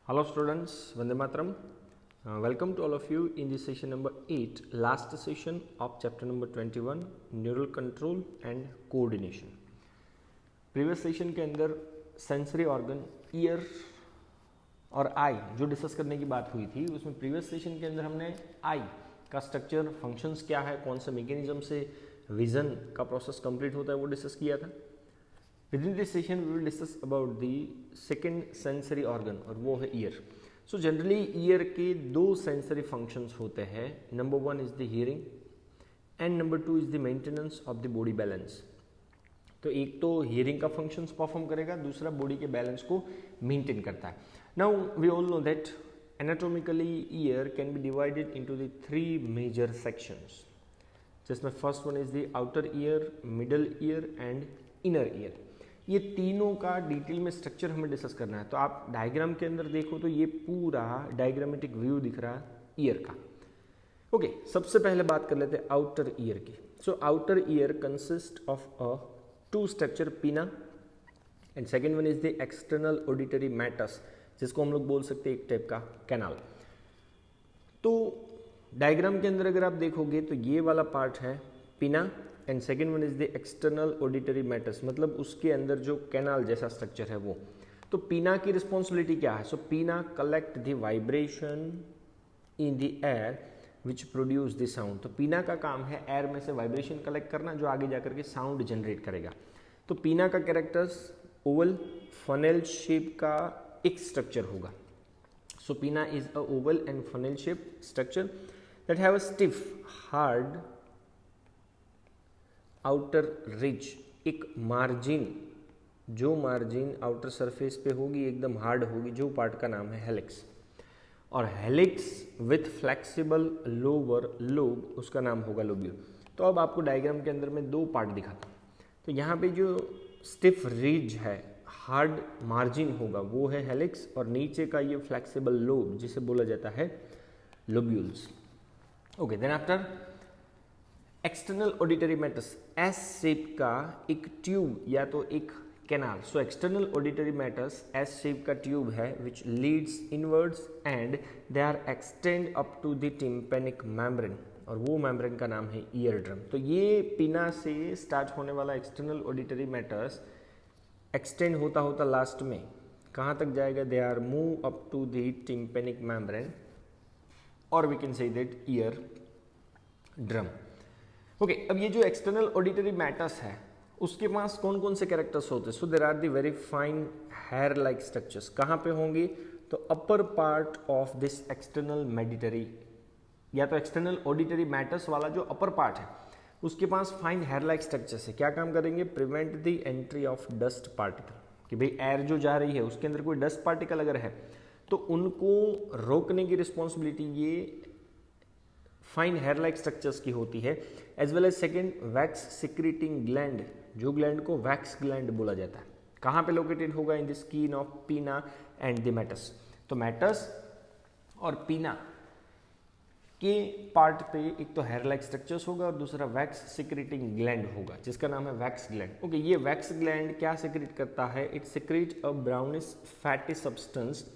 Hello students, Vande Mataram. Welcome to all of you in this session number 8, last session of chapter number 21, Neural Control and Coordination. Previous session के अंदर sensory organ year और आई जो discuss करने की बात हुई थी, उसमें प्रीवियस सेशन के अंदर हमने आई का स्ट्रक्चर, फंक्शंस क्या है, कौन सा मैकेनिज्म से विजन का प्रोसेस कंप्लीट होता है वो डिस्कस किया था. Within this session we will discuss about the second sensory organ और वो है ear. So generally ear के दो sensory functions होते हैं. Number one is the hearing and number two is the maintenance of the body balance. तो एक तो hearing का functions perform करेगा, दूसरा body के balance को maintain करता है. Now we all know that anatomically ear can be divided into the three major sections. जिसमें first one is the outer ear, middle ear and inner ear. ये तीनों का डिटेल में स्ट्रक्चर हमें डिस्कस करना है. तो आप डायग्राम के अंदर देखो तो ये पूरा डायग्रामेटिक व्यू दिख रहा है ईयर का. ओके, सबसे पहले बात कर लेते हैं आउटर ईयर की. So outer ear consist of a two structure, pinna and second one is the external auditory meatus, जिसको हम लोग बोल सकते हैं एक टाइप का कैनाल. तो डायग्राम के अंदर अगर आप देखोगे तो ये वाला पार्ट है पीना and second one is the external auditory matters, मतलब उसके अंदर जो कैनाल जैसा स्ट्रक्चर है वो. तो पीना की रिस्पॉन्सिबिलिटी क्या है? सो पीना collect the vibration in the air which produce the sound. तो पीना का काम है एयर में से वाइब्रेशन कलेक्ट करना जो आगे जाकर के साउंड जनरेट करेगा. तो पीना का कैरेक्टर्स ओवल फनेल शेप का एक स्ट्रक्चर होगा. सो पीना is a Oval and funnel shape structure that have a stiff hard outer ridge, एक मार्जिन, जो मार्जिन आउटर सरफेस पे होगी एकदम हार्ड होगी, जो पार्ट का नाम है हेलिक्स. और helix with flexible lower lobe, उसका नाम होगा लोब्यूल. तो अब आपको डायग्राम के अंदर में दो पार्ट दिखाता हूँ. तो यहाँ पे जो स्टिफ रिज है, हार्ड मार्जिन होगा, वो है हेलिक्स, और नीचे का ये फ्लेक्सिबल लोब जिसे बोला जाता है lobules. Okay, then after external auditory meatus, S shape का एक ट्यूब या तो एक canal. So external auditory meatus S shape का ट्यूब है which leads inwards and they are extend up to the tympanic membrane, और वो मेम्ब्रेन का नाम है ईयर ड्रम. तो ये पीना से स्टार्ट होने वाला एक्सटर्नल ऑडिटरी मैटर्स एक्सटेंड होता होता लास्ट में कहाँ तक जाएगा? They are move up to the tympanic membrane, और we can say that ear drum. Okay, अब ये जो एक्सटर्नल ऑडिटरी मैटर्स है उसके पास कौन कौन से कैरेक्टर्स होते हैं? So there are the very fine hair like structures. कहाँ पे होंगे? तो upper part of this external auditory, या तो एक्सटर्नल ऑडिटरी मैटर्स वाला जो अपर पार्ट है उसके पास फाइन हेयर लाइक स्ट्रक्चर्स है. क्या काम करेंगे? Prevent the entry of dust particle, कि भाई एयर जो जा रही है उसके अंदर कोई डस्ट पार्टिकल अगर है तो उनको रोकने की रिस्पॉन्सिबिलिटी ये फाइन हेयर लाइक स्ट्रक्चर्स की होती है. As well as second wax secreting gland, जो ग्लैंड को वैक्स ग्लैंड बोला जाता है. कहाँ पे लोकेटेड होगा? In the skin of pinna and the meatus. तो मैटस और पीना के पार्ट पे एक तो हेयर लाइक स्ट्रक्चर्स होगा और दूसरा वैक्स सिक्रीटिंग ग्लैंड होगा जिसका नाम है वैक्स ग्लैंड. ओके, ये वैक्स ग्लैंड क्या सिक्रीट करता है? It secrete a brownish fatty substance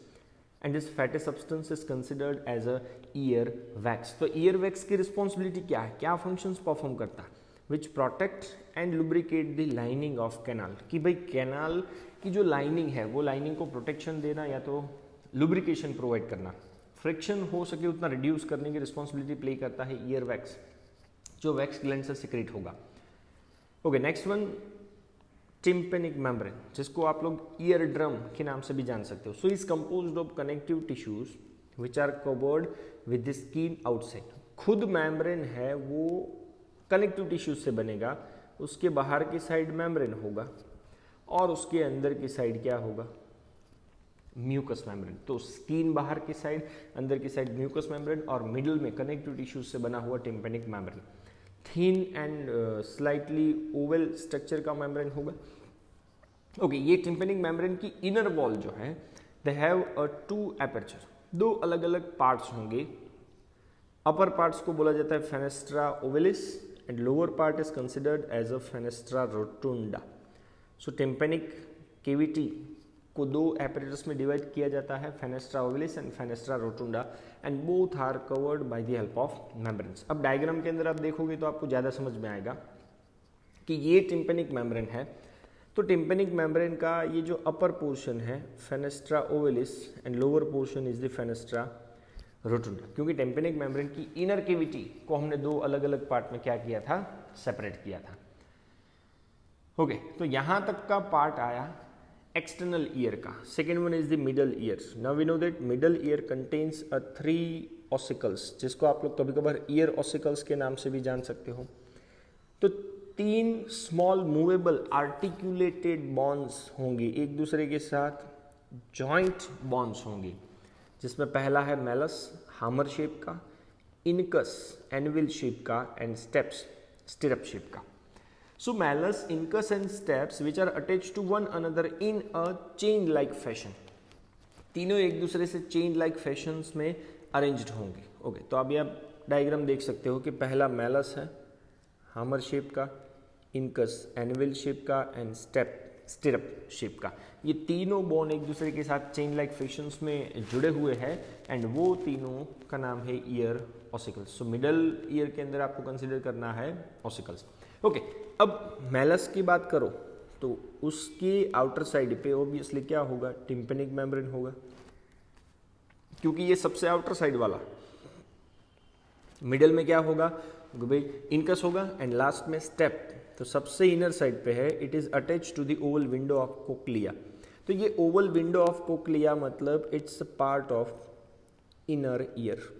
and this fatty substance is considered as a ear wax. तो ear wax की responsibility क्या है, क्या functions perform करता है? Which protect and lubricate the lining of canal. कि भाई canal की जो lining है वो lining को protection देना या तो lubrication provide करना, friction हो सके उतना reduce करने की responsibility play करता है ear wax, जो wax gland से secrete होगा. Okay, next one tympanic membrane, जिसको आप लोग ईयर ड्रम के नाम से भी जान सकते हो. So is composed of connective tissues which are covered with the skin outside. खुद मेम्ब्रेन है वो कनेक्टिव टिश्यूज से बनेगा, उसके बाहर की साइड मेम्ब्रेन होगा और उसके अंदर की साइड क्या होगा? Mucus membrane. तो स्किन बाहर की साइड, अंदर की साइड म्यूकस मेम्ब्रेन, और मिडल में कनेक्टिव टिश्यूज से बना हुआ tympanic membrane. Thin and slightly oval structure का मेम्ब्रेन होगा. ओके, ये टिम्पेनिक मेम्ब्रेन की इनर वॉल जो है they have a two aperture, दो अलग अलग पार्ट्स होंगे. अपर पार्ट्स को बोला जाता है fenestra ovalis and lower part is considered as a fenestra rotunda. So tympanic cavity को दो एपरेटस में डिवाइड किया जाता है, fenestra ovalis and fenestra rotunda, and both are covered by the help of membranes. अब डायग्राम के अंदर आप देखोगे तो आपको ज़्यादा समझ में आएगा कि ये टिम्पेनिक मेम्ब्रेन है। तो टिम्पेनिक मेम्ब्रेन का ये जो अपर पोर्शन है fenestra ovalis and lower portion is the fenestra rotunda, क्योंकि टिम्पेनिक मेम्ब्रेन की इनर कैविटी को हमने दो अलग अलग पार्ट में क्या किया था, सेपरेट किया था। ओके, तो यहां तक का पार्ट आया एक्सटर्नल ईयर का। Second one is the middle ear. Now we know that middle ear contains a 3 ossicles, जिसको आप लोग कभी कभार ईयर ऑसिकल्स के नाम से भी जान सकते हो। तो 3 स्मॉल मूवेबल आर्टिकुलेटेड बॉन्ड्स होंगे एक दूसरे के साथ, जॉइंट बॉन्ड्स होंगे, जिसमें पहला है मैलस हामर शेप का, इनकस एनविल शेप का, एंड स्टेप्स स्टिरअप शेप का। So malleus, incus and steps which are attached to one another in a chain like fashion, तीनों एक दूसरे से चेन लाइक फैशंस में अरेंज्ड होंगे। ओके, तो अभी आप डायग्राम देख सकते हो कि पहला मैलस है हामर शेप का, इनकस एनविल शेप का, एंड स्टेप स्टिरअप शेप का। ये तीनों बोन एक दूसरे के साथ चेन लाइक फैशंस में जुड़े हुए हैं, एंड वो तीनों का नाम है ear ossicles. So middle ear के अंदर आपको कंसिडर करना है ऑसिकल्स। ओके, अब मैलस की बात करो तो उसके आउटर साइड पे ऑब्वियसली क्या होगा, टिम्पेनिक मेम्ब्रेन होगा, क्योंकि ये सबसे आउटर साइड वाला। मिडल में क्या होगा भाई, इनकस होगा, एंड लास्ट में स्टेप, तो सबसे इनर साइड पे है। It is attach to the oval window of cochlea. तो ये ओवल विंडो ऑफ कोक्लिया मतलब it's part of inner ear.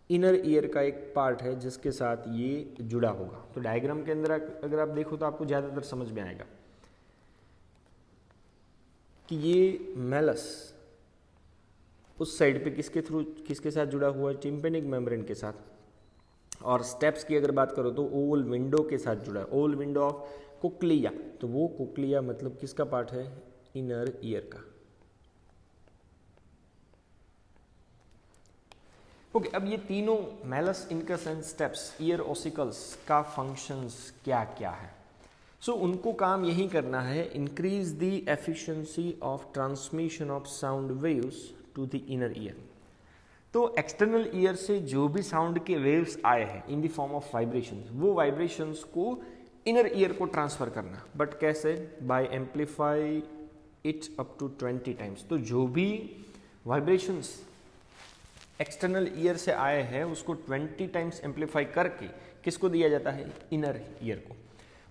Inner ear का एक पार्ट है जिसके साथ ये जुड़ा होगा। तो डायग्राम के अंदर अगर आप देखो तो आपको ज़्यादातर समझ में आएगा कि ये मैलस उस साइड पे किसके साथ जुड़ा हुआ है, टिम्पेनिक मेम्ब्रेन के साथ। और स्टेप्स की अगर बात करो तो ओवल विंडो के साथ जुड़ा है, ओवल विंडो ऑफ कोक्लिया। तो वो कोक्लिया मतलब किसका पार्ट है, इनर ईयर का। ओके, अब ये तीनों malleus, incus and stapes ear ossicles का फंक्शंस क्या क्या है। सो उनको काम यही करना है, increase the efficiency of transmission of sound waves to the inner ear. तो एक्सटर्नल ईयर से जो भी साउंड के वेव्स आए हैं in the form of vibrations, वो वाइब्रेशंस को इनर ईयर को ट्रांसफर करना। बट कैसे, by amplify it up to 20 times. तो जो भी वाइब्रेशंस एक्सटर्नल ईयर से आए हैं उसको 20 टाइम्स एम्पलीफाई करके किसको दिया जाता है, इनर ईयर को।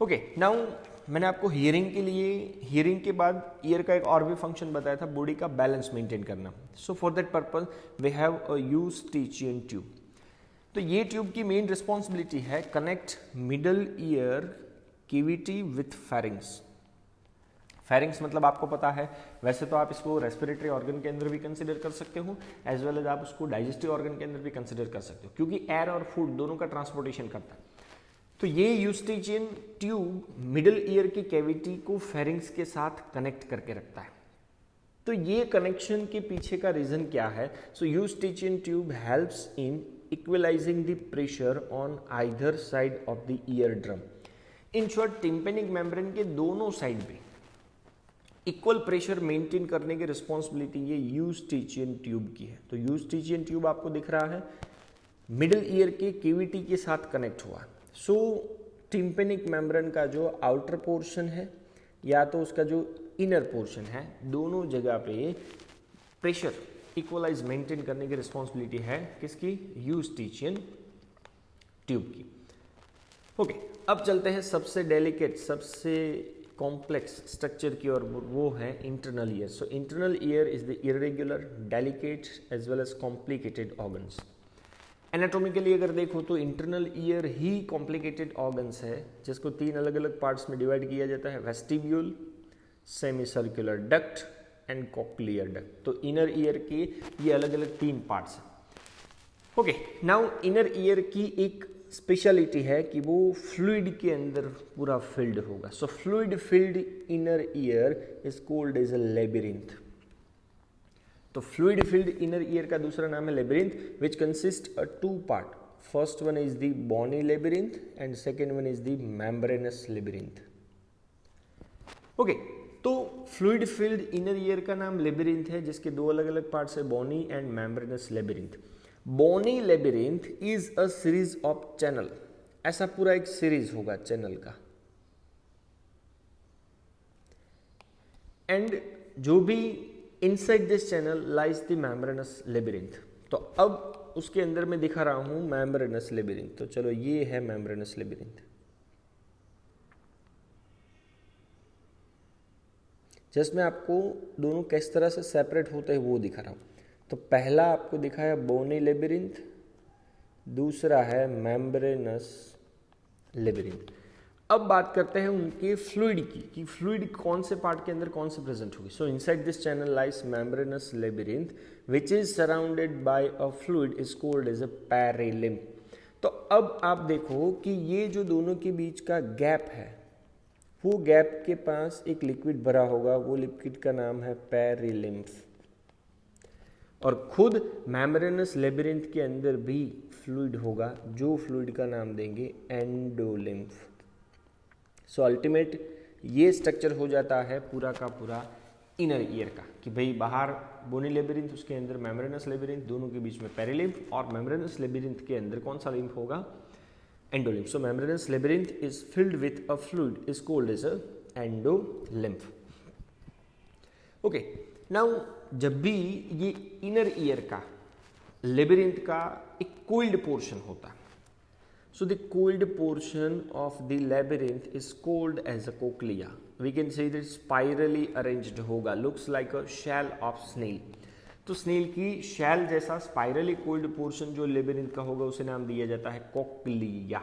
ओके, नाउ मैंने आपको हियरिंग के लिए, हियरिंग के बाद ईयर का एक और भी फंक्शन बताया था, बॉडी का बैलेंस मेंटेन करना। So for that purpose we have a Eustachian tube. तो ये ट्यूब की मेन रिस्पॉन्सिबिलिटी है connect middle ear cavity with pharynx. Pharynx मतलब आपको पता है, वैसे तो आप इसको रेस्पिरेटरी ऑर्गन के अंदर भी कंसिडर कर सकते हो, एज वेल एज आप उसको डाइजेस्टिव ऑर्गन के अंदर भी कंसिडर कर सकते हो, क्योंकि एयर और फूड दोनों का ट्रांसपोर्टेशन करता है। तो ये यूस्टिचियन ट्यूब मिडल ईयर की कैविटी को फेरिंग्स के साथ कनेक्ट करके रखता है। तो ये कनेक्शन के पीछे का रीजन क्या है, so Eustachian tube helps in equalising the pressure on either side of the eardrum. In short, tympanic membrane के दोनों साइड पे इक्वल प्रेशर मेंटेन करने की रिस्पॉन्सिबिलिटी ये यूस्टिचियन ट्यूब की है। तो यूस्टिचियन ट्यूब आपको दिख रहा है मिडिल ईयर के कैविटी के साथ कनेक्ट हुआ। सो टिम्पेनिक मेम्ब्रेन का जो आउटर पोर्शन है या तो उसका जो इनर पोर्शन है, दोनों जगह पे प्रेशर इक्वलाइज मेंटेन करने की रिस्पॉन्सिबिलिटी है किसकी, यूस्टिचियन ट्यूब की। ओके, अब चलते हैं सबसे डेलिकेट, सबसे कॉम्प्लेक्स स्ट्रक्चर की ओर, वो है internal ear. So internal ear is the irregular, delicate as well as complicated organs. Anatomically अगर देखो तो इंटरनल ईयर ही कॉम्प्लिकेटेड ऑर्गन्स है, जिसको 3 अलग अलग पार्ट्स में डिवाइड किया जाता है, vestibule, semi circular duct and cochlear duct. तो इनर ईयर के ये अलग अलग 3 पार्ट्स हैं। ओके, नाउ इनर ईयर की एक स्पेशलिटी है कि वो फ्लूइड के अंदर पूरा फिल्ड होगा। So fluid filled inner ear is called as a labyrinth. तो फ्लूइड फिल्ड इनर ईयर का दूसरा नाम है labyrinth, which consist a 2 part. First one is the bony labyrinth and second one is the membranous labyrinth. Okay, तो fluid filled inner ear का नाम labyrinth है, जिसके दो अलग अलग पार्ट्स है, bony and membranous labyrinth. Bony labyrinth is a series of channel, ऐसा पूरा एक सीरीज होगा चैनल का, एंड जो भी inside this channel lies the membranous labyrinth. तो अब उसके अंदर मैं दिखा रहा हूं मेम्ब्रेनस लेबिरिंथ। तो चलो ये है मेम्ब्रेनस लेबिरिंथ। जस्ट मैं आपको दोनों किस तरह से सेपरेट होते हैं वो दिखा रहा हूं। तो पहला आपको दिखाया बोनी लेबिरिंथ, दूसरा है मेम्ब्रेनस लेबिरिंथ। अब बात करते हैं उनके फ्लूइड की, कि फ्लूइड कौन से पार्ट के अंदर कौन से प्रेजेंट होगी। So inside this channel lies membranous labyrinth which is surrounded by a fluid is called as a perilymph. तो अब आप देखो कि ये जो दोनों के बीच का गैप है, वो गैप के पास एक लिक्विड भरा होगा, वो लिक्विड का नाम है पेरिलिम्फ। और खुद मेम्ब्रेनस लेबिरिंथ के अंदर भी फ्लूइड होगा, जो फ्लूइड का नाम देंगे एंडोलिम्फ। सो अल्टीमेट ये स्ट्रक्चर हो जाता है पूरा का पूरा इनर ईयर का, कि भाई बाहर बोनी लेबिरिंथ, उसके अंदर मेम्ब्रेनस लेबिरिंथ, दोनों के बीच में पेरिलिम्फ, और मेम्ब्रेनस लेबिरिंथ के अंदर कौन सा लिम्फ होगा, endolymph. So membranous labyrinth is filled with a fluid is called as a endolymph. Okay, now जब भी ये इनर ईयर का लेबिरिंथ का एक कोइल्ड पोर्शन होता है, so the coiled portion of the labyrinth is called as a cochlea. We can say that spirally arranged होगा, looks like a shell of snail. तो स्नेल की शैल जैसा स्पाइरली कोल्ड पोर्शन जो labyrinth का होगा उसे नाम दिया जाता है कोक्लिया।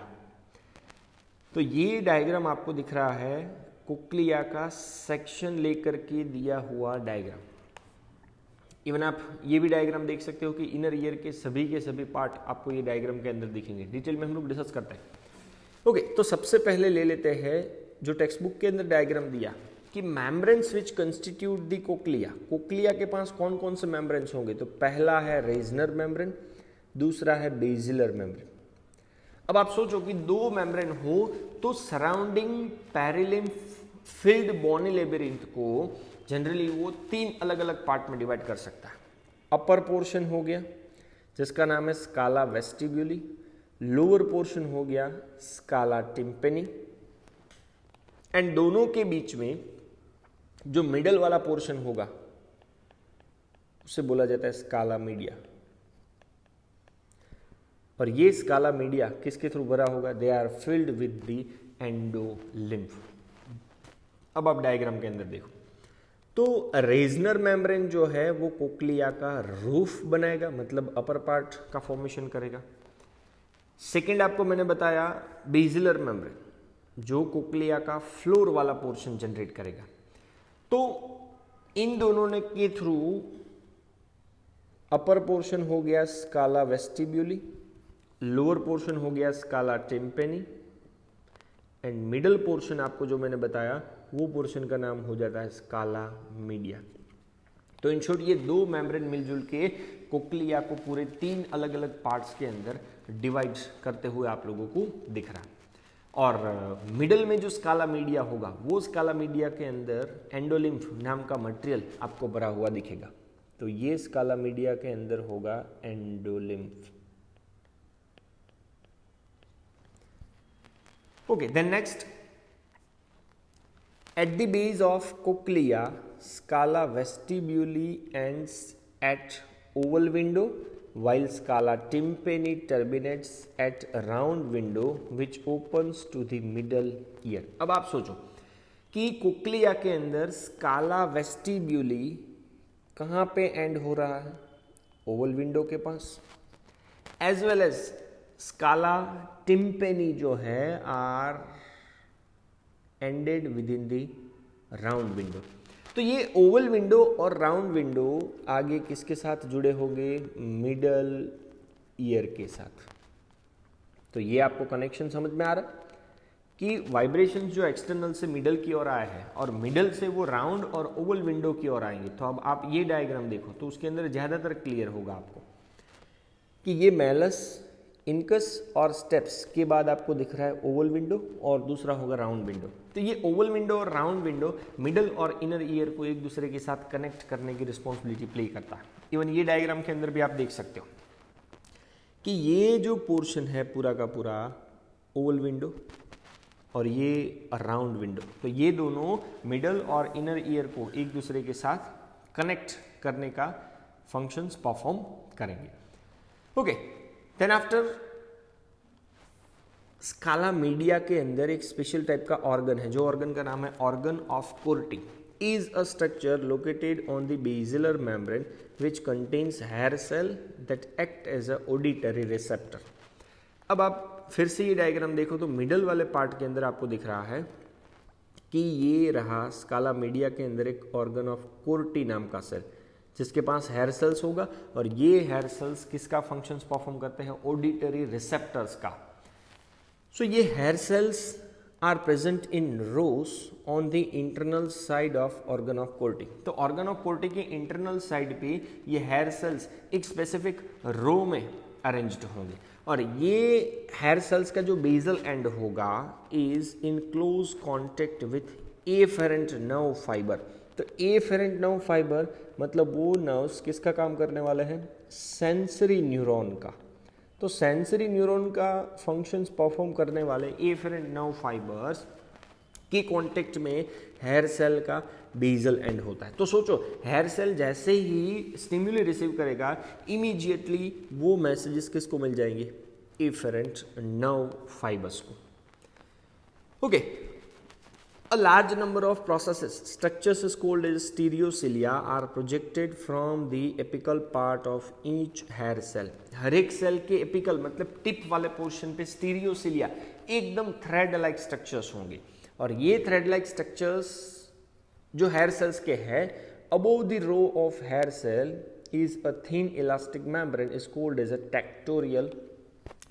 तो ये डायग्राम आपको दिख रहा है कोक्लिया का सेक्शन लेकर के दिया हुआ डायग्राम। इवन आप ये भी डायग्राम देख सकते हो कि इनर ईयर के सभी पार्ट आपको ये डायग्राम के अंदर दिखेंगे। डिटेल में हम लोग डिस्कस करते हैं। ओके, तो सबसे पहले ले लेते हैं जो टेक्स्ट बुक के अंदर डायग्राम दिया कि membranes which constitute the cochlea. Cochlea के पास कौन कौन से मेम्ब्रेन्स होंगे। तो पहला है रेजनर मेम्ब्रेन, दूसरा है बेसिलर मेम्ब्रेन। अब आप सोचो कि दो मेम्ब्रेन हो तो सराउंडिंग पेरिलिम्फ फिल्ड बोनी लेबिरिंथ को जनरली वो तीन अलग अलग पार्ट में डिवाइड कर सकता है। अपर पोर्शन हो गया जिसका नाम है स्काला वेस्टिब्यूली, लोअर पोर्शन हो गया स्काला टिम्पेनी, एंड दोनों के बीच में जो मिडल वाला पोर्शन होगा उसे बोला जाता है स्काला मीडिया। और ये स्काला मीडिया किसके थ्रू भरा होगा, they are filled with the endolymph. अब आप डायग्राम के अंदर देखो तो रेजनर मेम्ब्रेन जो है वो कोक्लिया का रूफ बनाएगा, मतलब अपर पार्ट का फॉर्मेशन करेगा। सेकंड आपको मैंने बताया बेसिलर मेम्ब्रेन जो कोक्लिया का फ्लोर वाला पोर्शन जनरेट करेगा। तो इन दोनों ने के थ्रू अपर पोर्शन हो गया स्काला वेस्टिब्यूली, लोअर पोर्शन हो गया स्काला टिम्पेनी, एंड मिडल पोर्शन आपको जो मैंने बताया वो पोर्शन का नाम हो जाता है स्काला मीडिया। तो इन शॉर्ट ये दो मेम्ब्रेन मिलजुल के कोक्लिया को पूरे तीन अलग अलग पार्ट्स के अंदर डिवाइड करते हुए आप लोगों को दिख रहा है। और मिडल में जो स्काला मीडिया होगा वो स्काला मीडिया के अंदर एंडोलिम्फ नाम का मटेरियल आपको भरा हुआ दिखेगा। तो ये स्काला मीडिया के अंदर होगा endolymph. Okay, then next at the base of cochlea scala vestibuli ends at oval window while scala tympani terminates at a round window which opens to the middle ear। अब आप सोचो कि कोक्लिया के अंदर स्काला वेस्टिब्यूली कहाँ पे एंड हो रहा है, ओवल विंडो के पास, as well as scala tympani जो है are ended with in the round window. तो ये ओवल विंडो और राउंड विंडो आगे किसके साथ जुड़े होंगे, मिडल ईयर के साथ। तो ये आपको कनेक्शन समझ में आ रहा कि वाइब्रेशन जो एक्सटर्नल से मिडल की ओर आया है और मिडल से वो राउंड और ओवल विंडो की ओर आएंगे। तो अब आप ये डायग्राम देखो तो उसके अंदर ज्यादातर क्लियर होगा आपको कि ये मैलस, इनकस और स्टेप्स के बाद आपको दिख रहा है ओवल विंडो और दूसरा होगा राउंड विंडो। तो ये ओवल विंडो और राउंड विंडो मिडल और इनर ईयर को एक दूसरे के साथ कनेक्ट करने की रिस्पॉन्सिबिलिटी प्ले करता है। इवन ये डायग्राम के अंदर भी आप देख सकते हो कि ये जो पोर्शन है पूरा का पूरा ओवल विंडो और ये राउंड विंडो, तो ये दोनों मिडल और इनर ईयर को एक दूसरे के साथ कनेक्ट करने का फंक्शंस परफॉर्म करेंगे। Okay, then after scala media के अंदर एक स्पेशल टाइप का ऑर्गन है, जो ऑर्गन का नाम है organ of Corti. Is a structure located on the basilar membrane which contains hair cell that act as a auditory receptor. अब आप फिर से ये डायग्राम देखो तो मिडल वाले पार्ट के अंदर आपको दिख रहा है कि ये रहा स्काला मीडिया के अंदर एक ऑर्गन ऑफ कोर्टी नाम का सेल, जिसके पास हेयर सेल्स होगा और ये हेयर सेल्स किसका फंक्शंस परफॉर्म करते हैं, ऑडिटरी रिसेप्टर्स का। सो ये hair cells are present in rows on the internal side of organ of Corti. तो ऑर्गन ऑफ कोर्टी के इंटरनल साइड पे ये हेयर सेल्स एक स्पेसिफिक रो में अरेंज्ड होंगे और ये हेयर सेल्स का जो बेसल एंड होगा is in close contact with afferent nerve fibre. तो एफेरेंट नर्व फाइबर मतलब वो नर्व्स किसका काम करने वाले हैं, सेंसरी न्यूरॉन का। तो सेंसरी न्यूरॉन का फंक्शंस परफॉर्म करने वाले एफेरेंट नर्व फाइबर्स के कांटेक्ट में हेयर सेल का बेसल एंड होता है। तो सोचो हेयर सेल जैसे ही स्टिम्युली रिसीव करेगा इमीडिएटली वो मैसेजेस किसको मिल जाएंगे, एफेरेंट नर्व फाइबर्स को। Okay, a large number of processes structures is called as stereocilia are projected from the apical part of each hair cell। हर एक सेल के एपिकल मतलब tip वाले पोर्शन पे स्टीरियोसिलिया एकदम थ्रेड लाइक स्ट्रक्चर्स होंगे और ये थ्रेड लाइक स्ट्रक्चर्स जो हेयर सेल्स के हैं above the row of hair cell is a thin elastic membrane is called as a tectorial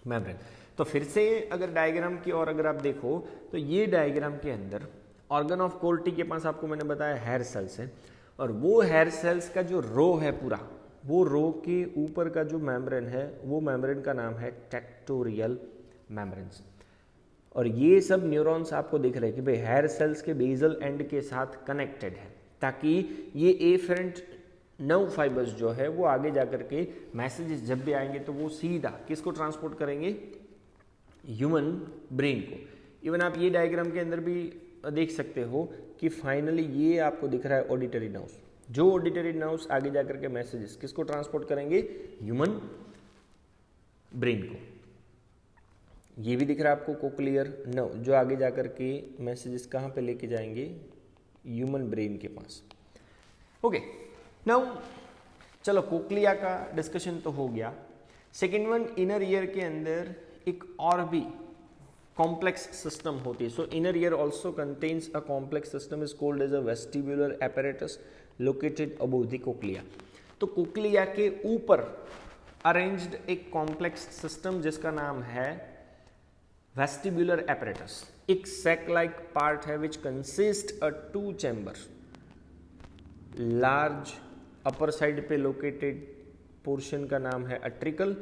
membrane। तो फिर से अगर डायग्राम की और अगर आप देखो तो ये डायग्राम के अंदर ऑर्गन ऑफ कोर्टी के पास आपको मैंने बताया हेयर सेल्स है और वो हेयर सेल्स का जो रो है पूरा, वो रो के ऊपर का जो मेम्ब्रेन है वो मेम्ब्रेन का नाम है टेक्टोरियल मेम्ब्रेन्स। और ये सब न्यूरॉन्स आपको दिख रहे हैं कि भाई हेयर सेल्स के बेसल एंड के साथ कनेक्टेड है ताकि ये एफेरेंट नर्व फाइबर्स जो है वो आगे जाकर के मैसेजेस जब भी आएंगे तो वो सीधा किसको ट्रांसपोर्ट करेंगे, ह्यूमन ब्रेन को। इवन आप ये डायग्राम के अंदर भी देख सकते हो कि फाइनली ये आपको दिख रहा है ऑडिटरी नर्व्स, जो ऑडिटरी नर्व्स आगे जाकर के मैसेजेस किसको ट्रांसपोर्ट करेंगे, ह्यूमन ब्रेन को। ये भी दिख रहा है आपको कोक्लियर नर्व जो आगे जाकर के मैसेजेस कहाँ पे लेके जाएंगे, ह्यूमन ब्रेन के पास। ओके, नाउ चलो कोक्लिया का डिस्कशन तो हो गया। सेकेंड वन, इनर ईयर के अंदर एक और भी कॉम्प्लेक्स सिस्टम होती है। So inner ear also contains a complex system is called as a vestibular apparatus located above the cochlea. तो कोक्लिया के ऊपर अरेंज्ड एक कॉम्प्लेक्स सिस्टम जिसका नाम है वेस्टिब्युलर apparatus। एक सैक लाइक पार्ट है which consist a 2 chamber, large upper side पे लोकेटेड पोर्शन का नाम है utricle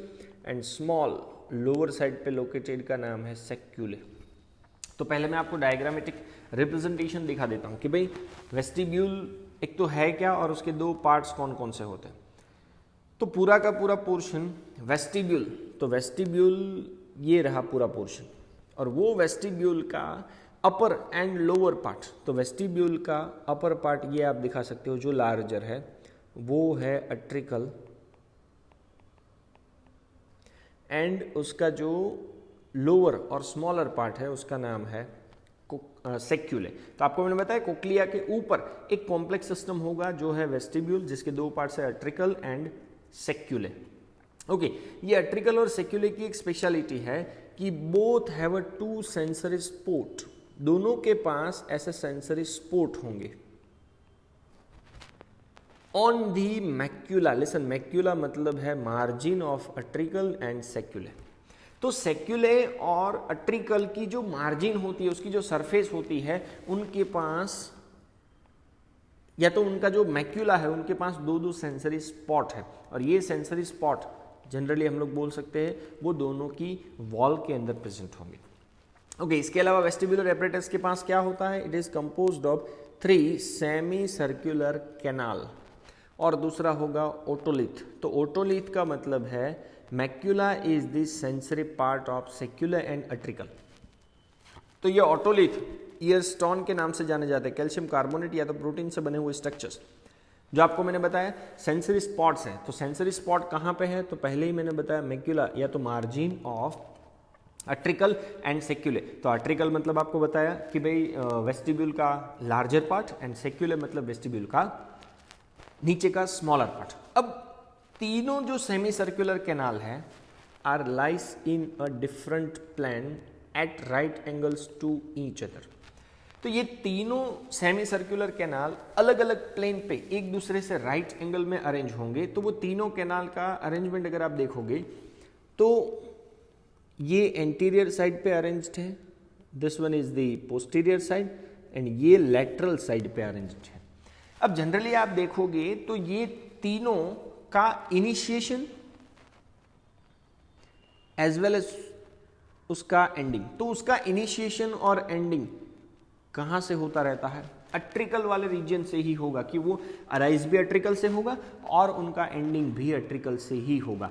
and small lower side पे लोकेटेड का नाम है सेक्यूले। तो पहले मैं आपको डायग्रामेटिक रिप्रेजेंटेशन दिखा देता हूं कि भाई वेस्टिब्यूल एक तो है क्या और उसके दो पार्ट्स कौन कौन से होते हैं। तो पूरा का पूरा पोर्शन वेस्टिब्यूल, तो वेस्टिब्यूल ये रहा पूरा पोर्शन और वो वेस्टिब्यूल का अपर एंड लोअर पार्ट, तो वेस्टिब्यूल का अपर पार्ट ये आप दिखा सकते हो जो लार्जर है वो है अट्रिकल एंड उसका जो लोअर और स्मॉलर पार्ट है उसका नाम है सेक्यूले। तो आपको मैंने बताया कोक्लिया के ऊपर एक कॉम्प्लेक्स सिस्टम होगा जो है वेस्टिब्यूल जिसके दो पार्ट्स है अट्रिकल एंड सेक्यूले। ओके, ये अट्रिकल और सेक्यूले की एक स्पेशलिटी है कि both have a 2 sensory sport, दोनों के पास ऐसे सेंसरी स्पोर्ट होंगे on the macula. Listen, macula मतलब है मार्जिन ऑफ अट्रिकल एंड सेक्यूले। तो सेक्यूले और अट्रिकल की जो मार्जिन होती है, उसकी जो सरफेस होती है, उनके पास या तो उनका जो मैक्यूला है उनके पास 2 सेंसरी स्पॉट है और ये सेंसरी स्पॉट जनरली हम लोग बोल सकते हैं वो दोनों की वॉल के अंदर प्रेजेंट होंगे। ओके, इसके अलावा वेस्टिबुलर एपरेटस के पास क्या होता है? It is composed of 3 semi circular canal और दूसरा होगा ओटोलिथ। तो ओटोलिथ का मतलब है macula is the sensory part of saccular and utricle. तो ये ओटोलिथ ईयर स्टोन के नाम से जाने जाते हैं, कैल्शियम कार्बोनेट या तो प्रोटीन से बने हुए स्ट्रक्चर्स जो आपको मैंने बताया सेंसरी स्पॉट्स हैं। तो सेंसरी स्पॉट कहाँ पे है? तो पहले ही मैंने बताया मैक्यूला या तो मार्जिन ऑफ अट्रिकल एंड सेक्युले। तो अट्रिकल मतलब आपको बताया कि भाई वेस्टिब्यूल का लार्जर पार्ट एंड सेक्युले मतलब वेस्टिब्यूल का नीचे का स्मॉलर पार्ट। अब तीनों जो सेमी सर्कुलर कैनाल है are lies in a different plane at right angles to each other. तो ये तीनों सेमी सर्कुलर कैनाल अलग अलग प्लेन पे एक दूसरे से राइट एंगल में अरेंज होंगे। तो वो तीनों कैनाल का अरेंजमेंट अगर आप देखोगे तो ये एंटीरियर साइड पे अरेंज्ड है, this one is the posterior side and ये लेटरल साइड पे अरेंज्ड है। अब जनरली आप देखोगे तो ये तीनों का इनिशिएशन एज वेल एज उसका एंडिंग, तो उसका इनिशिएशन और एंडिंग कहां से होता रहता है? अट्रिकल वाले रीजन से ही होगा, कि वो अराइज भी अट्रिकल से होगा और उनका एंडिंग भी अट्रिकल से ही होगा।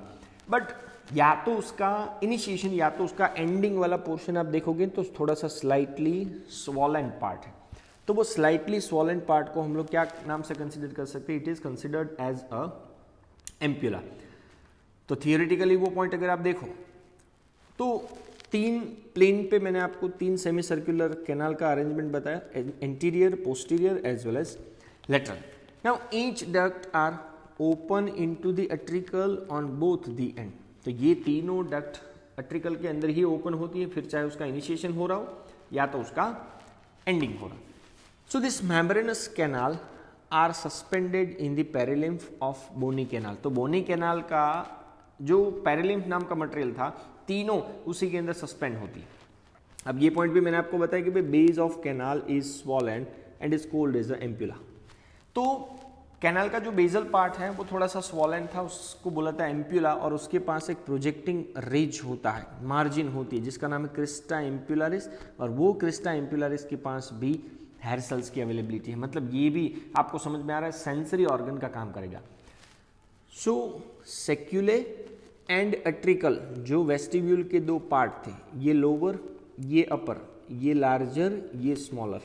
बट या तो उसका इनिशिएशन या तो उसका एंडिंग वाला पोर्शन आप देखोगे तो थोड़ा सा स्लाइटली स्वॉलन पार्ट है। तो वो स्लाइटली स्वॉलन पार्ट को हम लोग क्या नाम से कंसिडर कर सकते हैं? It is considered as a ampulla. तो थियोरेटिकली वो पॉइंट अगर आप देखो तो 3 प्लेन पे मैंने आपको 3 सेमी सर्कुलर कैनाल का अरेंजमेंट बताया, anterior, posterior as well as lateral. Now each duct are open into the utricle on both the end. तो ये तीनों डक्ट अट्रिकल के अंदर ही ओपन होती है, फिर चाहे उसका इनिशिएशन हो रहा हो या तो उसका एंडिंग हो रहा हो। So this membranous canal are suspended in the perilymph of bony canal. तो बोनी कैनाल का जो पेरिलिम्फ नाम का मटेरियल था तीनों उसी के अंदर सस्पेंड होती है। अब ये पॉइंट भी मैंने आपको बताया कि base of canal is swollen and is called as a ampulla. तो कैनाल का जो बेजल पार्ट है वो थोड़ा सा स्वॉलन था, उसको बोला था एम्प्यूला, और उसके पास एक प्रोजेक्टिंग रिज होता है, मार्जिन होती है जिसका नाम है क्रिस्टा एम्प्यूलारिस, और वो क्रिस्टा एम्प्यूलारिस के पास भी हेयर सेल्स की अवेलेबिलिटी है। मतलब ये भी आपको समझ में आ रहा है सेंसरी ऑर्गन का काम करेगा। सो सेक्युले एंड अट्रिकल जो वेस्टिब्यूल के 2 पार्ट थे, ये लोअर ये अपर, ये लार्जर ये smaller,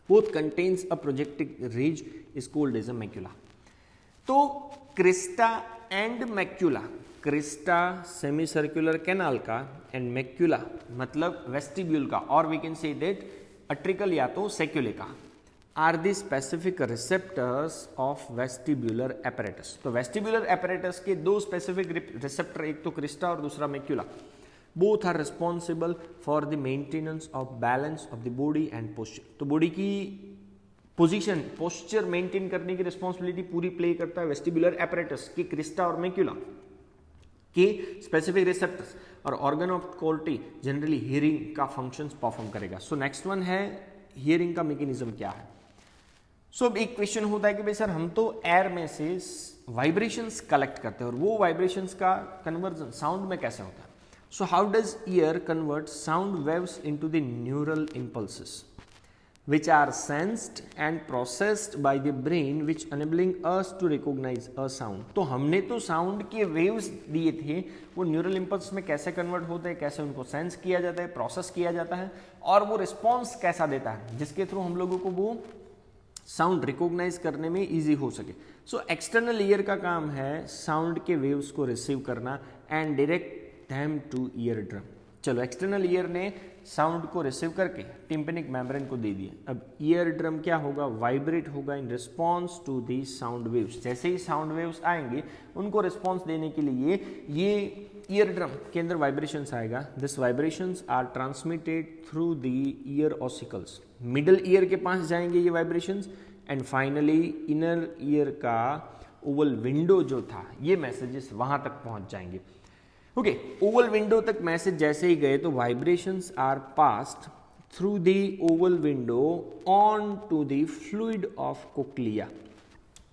both contains a projecting ridge is called as a macula. तो crista and macula, crista semicircular canal का एंड मैक्यूला मतलब वेस्टिब्यूल का, और we can say that utricle या तो सेक्युले का, are the specific receptors of vestibular apparatus. तो vestibular apparatus के 2 स्पेसिफिक रिसेप्टर, एक तो क्रिस्टा और दूसरा macula, both are responsible for the maintenance of balance of the body and posture. तो बॉडी की पोजीशन, पोस्चर मेंटेन करने की रिस्पॉन्सिबिलिटी पूरी प्ले करता है वेस्टिब्यूलर एपरेटस के क्रिस्टा और मैक्यूला के स्पेसिफिक रिसेप्टर्स, और organ of quality generally hearing का फंक्शंस परफॉर्म करेगा। सो नेक्स्ट वन है हियरिंग का मैकेनिज्म क्या है। सो अब एक क्वेश्चन होता है कि भाई सर हम तो एयर में से वाइब्रेशंस कलेक्ट करते हैं और वो वाइब्रेशंस का कन्वर्जन साउंड में कैसे होता है। So how does ear convert sound waves into the neural impulses which are sensed and processed by the brain which enabling us to recognize a sound। तो हमने तो साउंड के वेव्स दिए थे, वो न्यूरल इम्पल्स में कैसे कन्वर्ट होते हैं, कैसे उनको सेंस किया जाता है, प्रोसेस किया जाता है, और वो रिस्पॉन्स कैसा देता है जिसके थ्रू हम लोगों को वो साउंड रिकॉग्नाइज करने में इजी हो सके। सो एक्सटर्नल ईयर का काम है साउंड के वेव्स को रिसीव करना and direct them to ear drum। चलो एक्सटर्नल ईयर ने साउंड को रिसीव करके टिम्पेनिक मेम्ब्रेन को दे दिया। अब ईयर ड्रम क्या होगा, वाइब्रेट होगा in response to the sound waves. जैसे ही साउंड वेव्स आएंगे उनको रिस्पॉन्स देने के लिए ये ईयर ड्रम के अंदर वाइब्रेशंस आएगा। This vibrations are transmitted through the ear ossicles, middle ear के पास जाएंगे ये vibrations, and finally inner ear का ओवल विंडो जो था ये मैसेजेस वहां तक पहुंच जाएंगे। ओके, ओवल विंडो तक मैसेज जैसे ही गए तो vibrations are passed through the oval window on to the fluid of cochlea.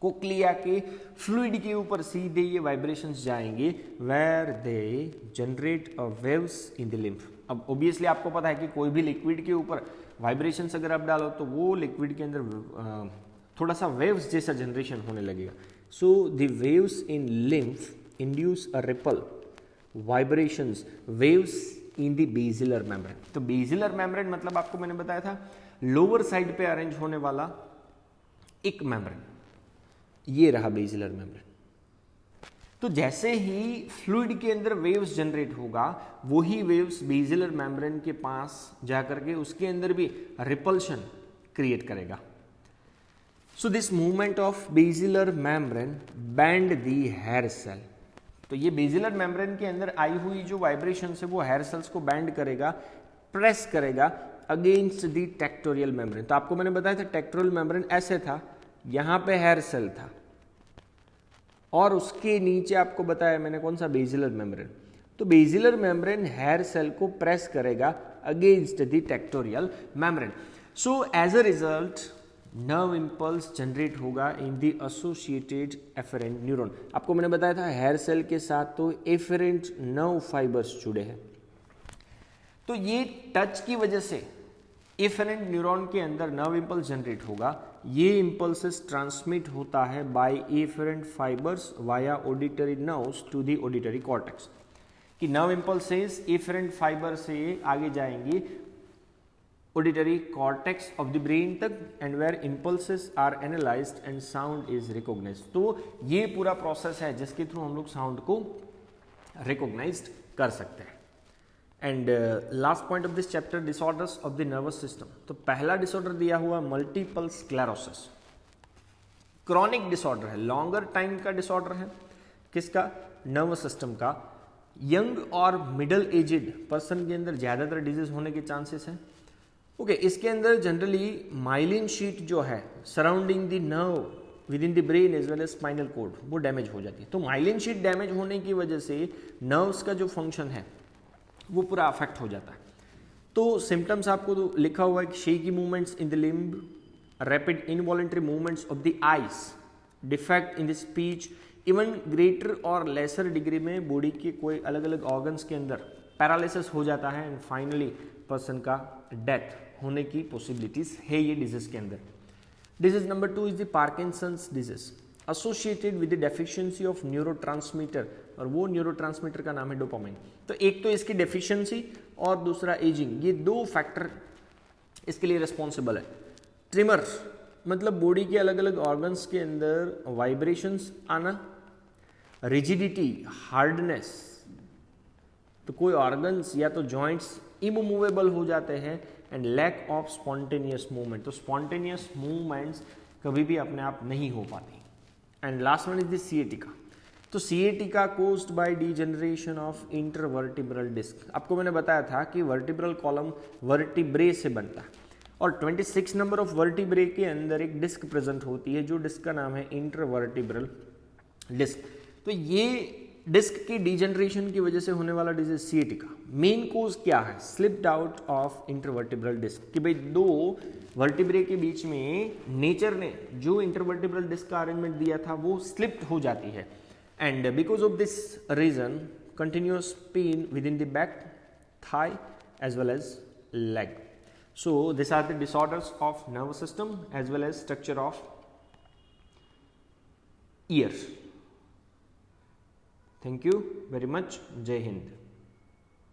Cochlea के फ्लूइड के ऊपर सीधे ये वाइब्रेशंस जाएंगे, where they generate a waves in the lymph. अब ऑब्वियसली आपको पता है कि कोई भी लिक्विड के ऊपर वाइब्रेशंस अगर आप डालो तो वो लिक्विड के अंदर थोड़ा सा वेव्स जैसा जनरेशन होने लगेगा। So the waves in lymph induce a ripple vibrations waves in the basilar membrane. तो बेसिलर मेम्ब्रेन मतलब आपको मैंने बताया था लोअर साइड पे अरेंज होने वाला एक मेम्ब्रेन, ये रहा बेसिलर मेम्ब्रेन। तो जैसे ही फ्लूइड के अंदर वेव्स जनरेट होगा, वही वेव्स बेसिलर मेम्ब्रेन के पास जाकर के उसके अंदर भी रिपल्शन क्रिएट करेगा। So this movement of basilar membrane band the hair cell. तो ये बेसिलर मेम्ब्रेन के अंदर आई हुई जो वाइब्रेशन है वो हेयर सेल्स को बैंड करेगा, प्रेस करेगा अगेंस्ट दी टेक्टोरियल मेम्ब्रेन। तो आपको मैंने बताया था टेक्टोरियल मेम्ब्रेन ऐसे था, यहां पे हेयर सेल था और उसके नीचे आपको बताया मैंने कौन सा बेसिलर मेम्ब्रेन। तो बेसिलर मेम्ब्रेन हेयर सेल को प्रेस करेगा against the tectorial membrane. So as a result nerve impulse generate होगा in the associated efferent neuron. आपको मैंने बताया था हेयर सेल के साथ तो एफरेंट नर्व फाइबर्स जुड़े हैं, तो ये टच की वजह से एफरेंट न्यूरॉन के अंदर नर्व इंपल्स जनरेट होगा। ये इंपल्सेस ट्रांसमिट होता है by efferent fibres via auditory nerves to the auditory cortex. कि नर्व इंपल्सेस एफरेंट फाइबर से आगे जाएंगे auditory cortex of the brain तक, and where impulses are analysed and sound is recognised. तो ये पूरा प्रोसेस है जिसके थ्रू हम लोग साउंड को रिकॉग्नाइज्ड कर सकते हैं। And last point of this chapter, disorders of the nervous system. तो पहला डिसऑर्डर दिया हुआ मल्टीपल स्क्लेरोसिस, क्रॉनिक डिसऑर्डर है, लॉन्गर टाइम का डिसऑर्डर है। किसका? नर्वस सिस्टम का। यंग और मिडल एजेड पर्सन के अंदर ज्यादातर डिजीज होने के चांसेस हैं। ओके, इसके अंदर जनरली माइलिन शीट जो है surrounding the nerve within the brain as well as spinal cord, वो डैमेज हो जाती है। तो माइलिन शीट डैमेज होने की वजह से नर्व्स का जो फंक्शन है वो पूरा अफेक्ट हो जाता है। तो सिम्टम्स आपको तो लिखा हुआ है कि shaky movements in the limb, rapid involuntary movements of the eyes, defect in the speech, even greater और लेसर डिग्री में बॉडी के कोई अलग अलग ऑर्गन्स के अंदर पैरालिसिस हो जाता है, एंड फाइनली पर्सन का डेथ होने की पॉसिबिलिटीज है ये डिजीज के अंदर। Disease number 2 is the Parkinson's disease associated with the deficiency of neurotransmitter, और वो न्यूरोट्रांसमीटर का नाम है डोपामाइन। तो एक तो इसकी डेफिशिएंसी और दूसरा एजिंग, ये दो फैक्टर इसके लिए रिस्पॉन्सिबल है। ट्रिमर मतलब बॉडी के अलग अलग ऑर्गन्स के अंदर वाइब्रेशंस आना, रिजिडिटी, हार्डनेस, तो कोई ऑर्गन्स या तो जॉइंट्स इमूवेबल हो जाते हैं, and lack of spontaneous movement, तो स्पॉन्टेनियस मूवमेंट्स कभी भी अपने आप नहीं हो पाती। And last one is the sciatica. तो sciatica caused by degeneration of intervertebral disc. आपको मैंने बताया था कि वर्टिब्रल कॉलम वर्टिब्रे से बनता है, और 26 नंबर ऑफ वर्टिब्रे के अंदर एक डिस्क प्रेजेंट होती है, जो डिस्क का नाम है इंटरवर्टिब्रल डिस्क। तो ये डिस्क की डीजनरेशन की वजह से होने वाला डिजीज सिएटिका। मेन कोज क्या है? Slipped out of intervertebral disc, कि भाई दो वर्टिब्रे के बीच में नेचर ने जो इंटरवर्टिब्रल डिस्क का अरेंजमेंट दिया था वो स्लिप्ड हो जाती है, and because of this reason continuous pain within the back, thigh as well as leg. So this are the disorders of nervous system as well as structure of ear. Thank you very much. Jai Hind.